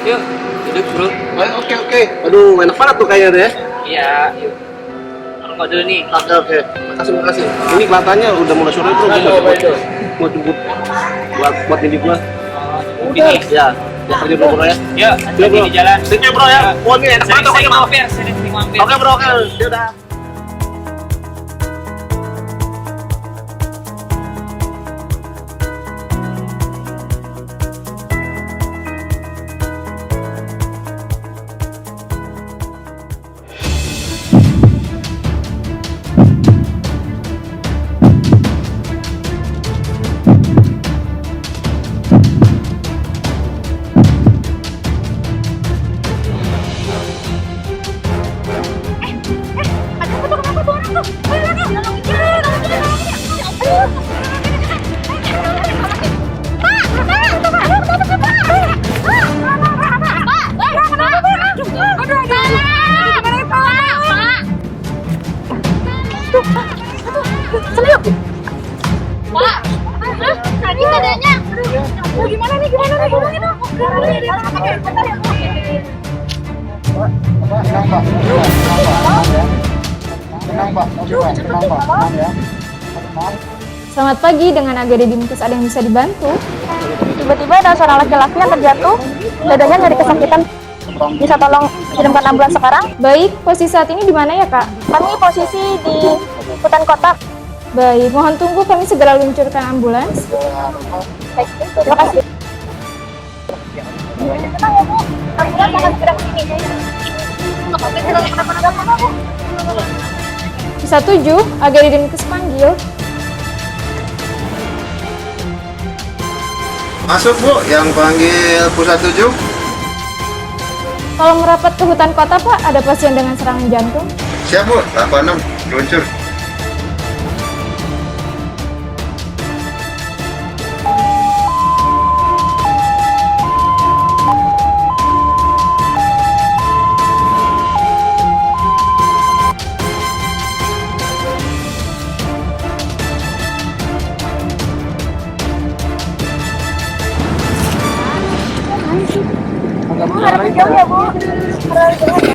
Yuk, duduk bro. Oke. Aduh, enak banget tuh kayaknya deh. Iya, yuk. Rokok dulu nih. Oke. Makasih. Ini kelihatannya udah mulai sore bro. Mau jemput buat ini gua. Udah. Ya, kerja dulu bro ya. Yuk, hati-hati di jalan. Thank you bro ya. Wah ini enak banget Sering-sering bro. mampir, sering-sering mampir. Oke bro, oke. Ya udah. Sakit dadanya. Gimana nih? Selamat pagi, dengan AGD Dimkes ada yang bisa dibantu? Tiba-tiba ada seorang laki-laki yang terjatuh, dadanya nyari kesakitan. Bisa tolong kirimkan ambulans sekarang? Baik, posisi saat ini di mana ya kak? Kami posisi di hutan kota. Baik, mohon tunggu kami segera luncurkan ambulans. Baik, terima kasih. Tenang ya Bu, ambulans akan segera kesini. Oke, tidak kenapa-napa Bu. 17, AGD Dimkes panggil. Masuk Bu, yang panggil pusat 7. Tolong merapat ke hutan kota pak, ada pasien dengan serangan jantung. Siap Bu, 86, luncur. Bu, harap jauh ya Bu. Harap jauh.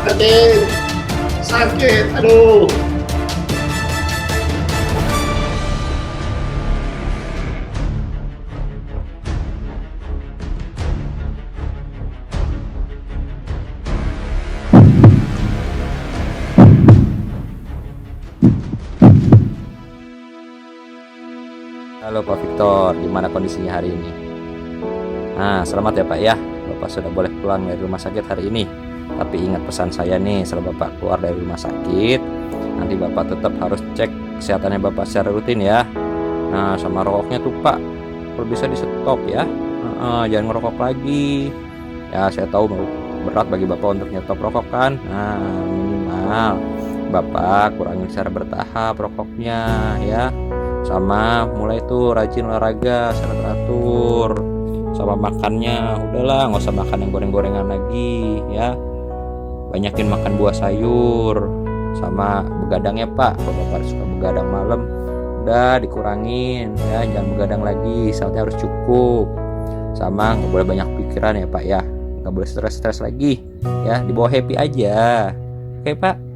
Adik, sakit. Aduh. Halo Pak Victor, gimana kondisinya hari ini? Nah, selamat ya Pak ya, Bapak sudah boleh pulang dari rumah sakit hari ini. Tapi ingat pesan saya nih, setelah Bapak keluar dari rumah sakit, nanti Bapak tetap harus cek kesehatannya Bapak secara rutin ya. Nah, sama rokoknya tuh Pak, kalau bisa di stop ya. Jangan ngerokok lagi. Ya, saya tahu berat bagi Bapak untuk nyetop rokok kan. Nah, minimal Bapak kurangi secara bertahap rokoknya ya. Sama mulai tuh rajin olahraga secara teratur. Sama makannya udahlah, nggak usah makan yang goreng-gorengan lagi ya. Banyakin makan buah sayur. Sama begadang ya Pak, kalau Bapak suka begadang malam udah dikurangin ya, jangan begadang lagi, saatnya harus cukup. Sama nggak boleh banyak pikiran ya Pak ya, nggak boleh stres-stres lagi ya, dibawa happy aja. Oke Pak.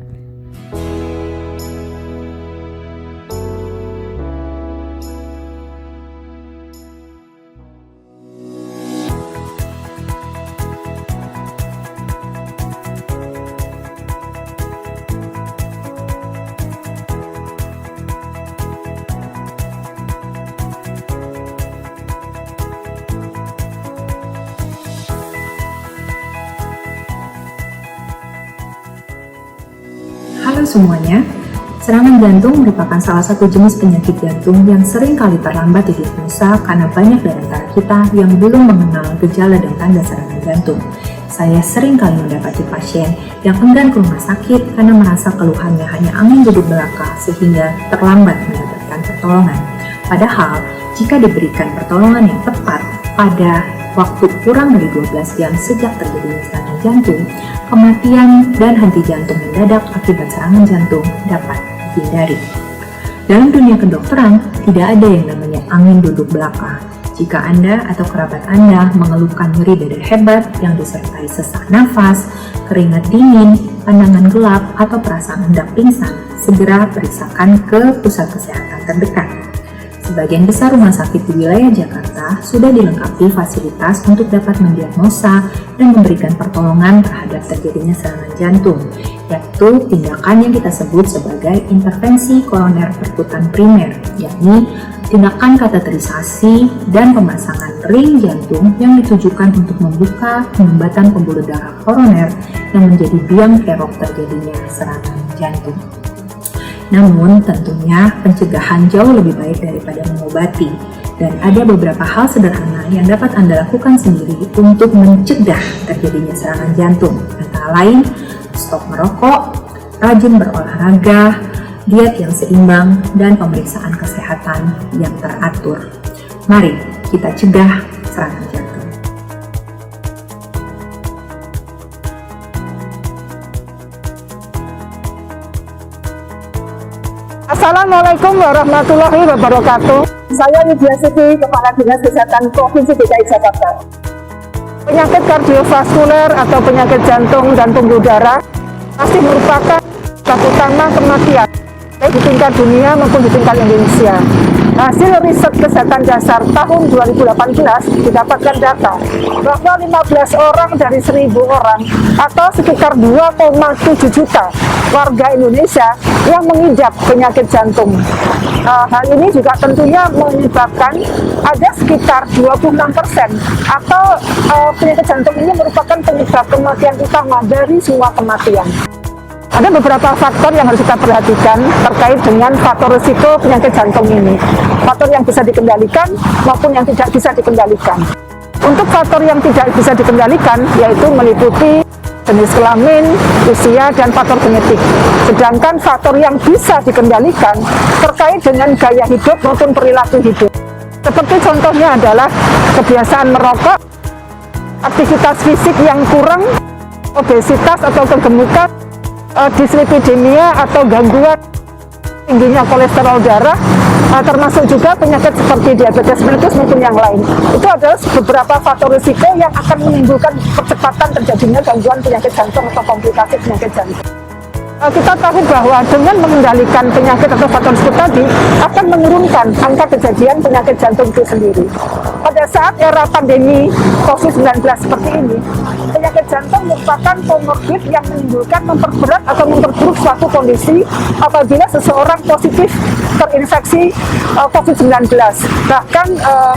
semuanya, serangan jantung merupakan salah satu jenis penyakit jantung yang sering kali terlambat didiagnosa karena banyak dari antara kita yang belum mengenal gejala dan tanda serangan jantung. Saya sering kali mendapati pasien yang enggan ke rumah sakit karena merasa keluhannya hanya angin duduk belaka sehingga terlambat mendapatkan pertolongan. Padahal, jika diberikan pertolongan yang tepat pada waktu kurang dari 12 jam sejak terjadinya serangan jantung, kematian dan henti jantung mendadak akibat serangan jantung dapat dihindari. Dalam dunia kedokteran, tidak ada yang namanya angin duduk belaka. Jika Anda atau kerabat Anda mengeluhkan nyeri dada hebat yang disertai sesak nafas, keringat dingin, pandangan gelap, atau perasaan hendak pingsan, segera periksakan ke pusat kesehatan terdekat. Sebagian besar rumah sakit di wilayah Jakarta sudah dilengkapi fasilitas untuk dapat mendiagnosa dan memberikan pertolongan terhadap terjadinya serangan jantung, yaitu tindakan yang kita sebut sebagai intervensi koroner perkutan primer, yakni tindakan kateterisasi dan pemasangan ring jantung yang ditujukan untuk membuka penyumbatan pembuluh darah koroner yang menjadi biang kerok terjadinya serangan jantung. Namun tentunya pencegahan jauh lebih baik daripada mengobati, dan ada beberapa hal sederhana yang dapat Anda lakukan sendiri untuk mencegah terjadinya serangan jantung, antara lain stop merokok, rajin berolahraga, diet yang seimbang, dan pemeriksaan kesehatan yang teratur. Mari kita cegah serangan jantung. Assalamualaikum warahmatullahi wabarakatuh. Saya Widya Siti, Kepala Dinas Kesehatan Provinsi DKI Jakarta. Penyakit kardiovaskuler atau penyakit jantung dan pembuluh darah masih merupakan sebab utama kematian baik di tingkat dunia maupun di tingkat Indonesia. Hasil riset kesehatan dasar tahun 2018 didapatkan data bahwa 15 orang dari 1.000 orang atau sekitar 2,7 juta warga Indonesia yang mengidap penyakit jantung. Hal ini juga tentunya menyebabkan ada sekitar 26% atau penyakit jantung ini merupakan penyebab kematian utama dari semua kematian. Ada beberapa faktor yang harus kita perhatikan terkait dengan faktor risiko penyakit jantung ini. Faktor yang bisa dikendalikan maupun yang tidak bisa dikendalikan. Untuk faktor yang tidak bisa dikendalikan yaitu meliputi jenis kelamin, usia, dan faktor genetik. Sedangkan faktor yang bisa dikendalikan terkait dengan gaya hidup maupun perilaku hidup. Seperti contohnya adalah kebiasaan merokok, aktivitas fisik yang kurang, obesitas atau kegemukan, dislipidemia atau gangguan tingginya kolesterol darah, termasuk juga penyakit seperti diabetes mellitus maupun yang lain. Itu adalah beberapa faktor risiko yang akan menimbulkan percepatan terjadinya gangguan penyakit jantung atau komplikasi penyakit jantung. Kita tahu bahwa dengan mengendalikan penyakit atau faktor risiko tadi akan menurunkan angka kejadian penyakit jantung itu sendiri. Pada saat era pandemi COVID-19 seperti ini, penyakit jantung merupakan komorbid yang menimbulkan memperberat atau memperburuk suatu kondisi apabila seseorang positif terinfeksi COVID-19. Bahkan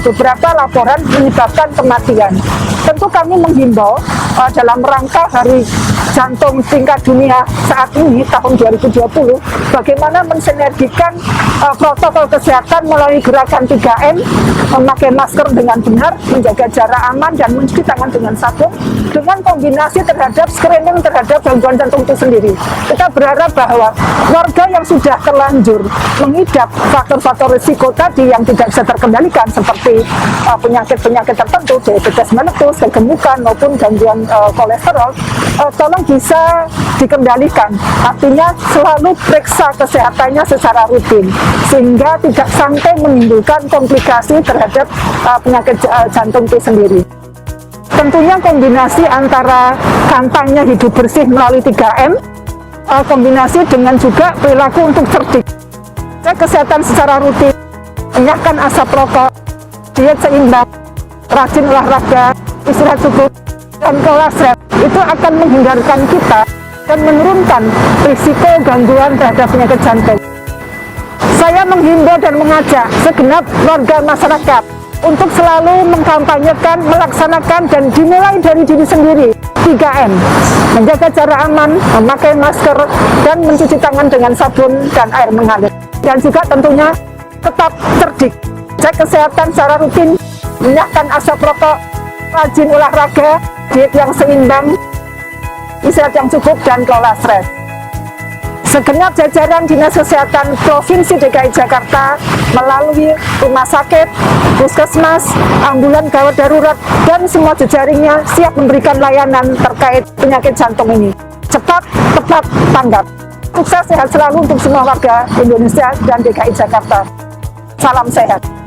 beberapa laporan menyebabkan kematian. Tentu kami menghimbau dalam rangka Hari Jantung tingkat dunia saat ini tahun 2020, bagaimana mensinergikan protokol kesehatan melalui gerakan 3M, memakai masker dengan benar, menjaga jarak aman, dan mencuci tangan dengan sabun, dengan kombinasi terhadap screening terhadap gangguan jantung itu sendiri. Kita berharap bahwa warga yang sudah terlanjur mengidap faktor-faktor risiko tadi yang tidak bisa terkendalikan seperti penyakit-penyakit tertentu, diabetes mellitus, kegemukan maupun gangguan kolesterol, tolong bisa dikendalikan. Artinya selalu periksa kesehatannya secara rutin sehingga tidak sampai menimbulkan komplikasi terhadap penyakit jantung itu sendiri. Tentunya kombinasi antara kampanye hidup bersih melalui 3M, kombinasi dengan juga perilaku untuk cerdik, cek kesehatan secara rutin, enyahkan asap rokok, diet seimbang, rajin olahraga, istirahat cukup, dan kelas rest, itu akan menghindarkan kita dan menurunkan risiko gangguan terhadap penyakit jantung. Saya menghimbau dan mengajak segenap warga masyarakat untuk selalu mengkampanyekan, melaksanakan, dan dimulai dari diri sendiri 3M, menjaga jarak aman, memakai masker, dan mencuci tangan dengan sabun dan air mengalir. Dan juga tentunya tetap cerdik, cek kesehatan secara rutin, menyahkan asap rokok, rajin olahraga, diet yang seimbang, istirahat yang cukup, dan kelola stres. Segenap jajaran Dinas Kesehatan Provinsi DKI Jakarta melalui rumah sakit, puskesmas, ambulan gawat darurat, dan semua jejaringnya siap memberikan layanan terkait penyakit jantung ini. Cepat, tepat, tanggap. Sukses sehat selalu untuk semua warga Indonesia dan DKI Jakarta. Salam sehat.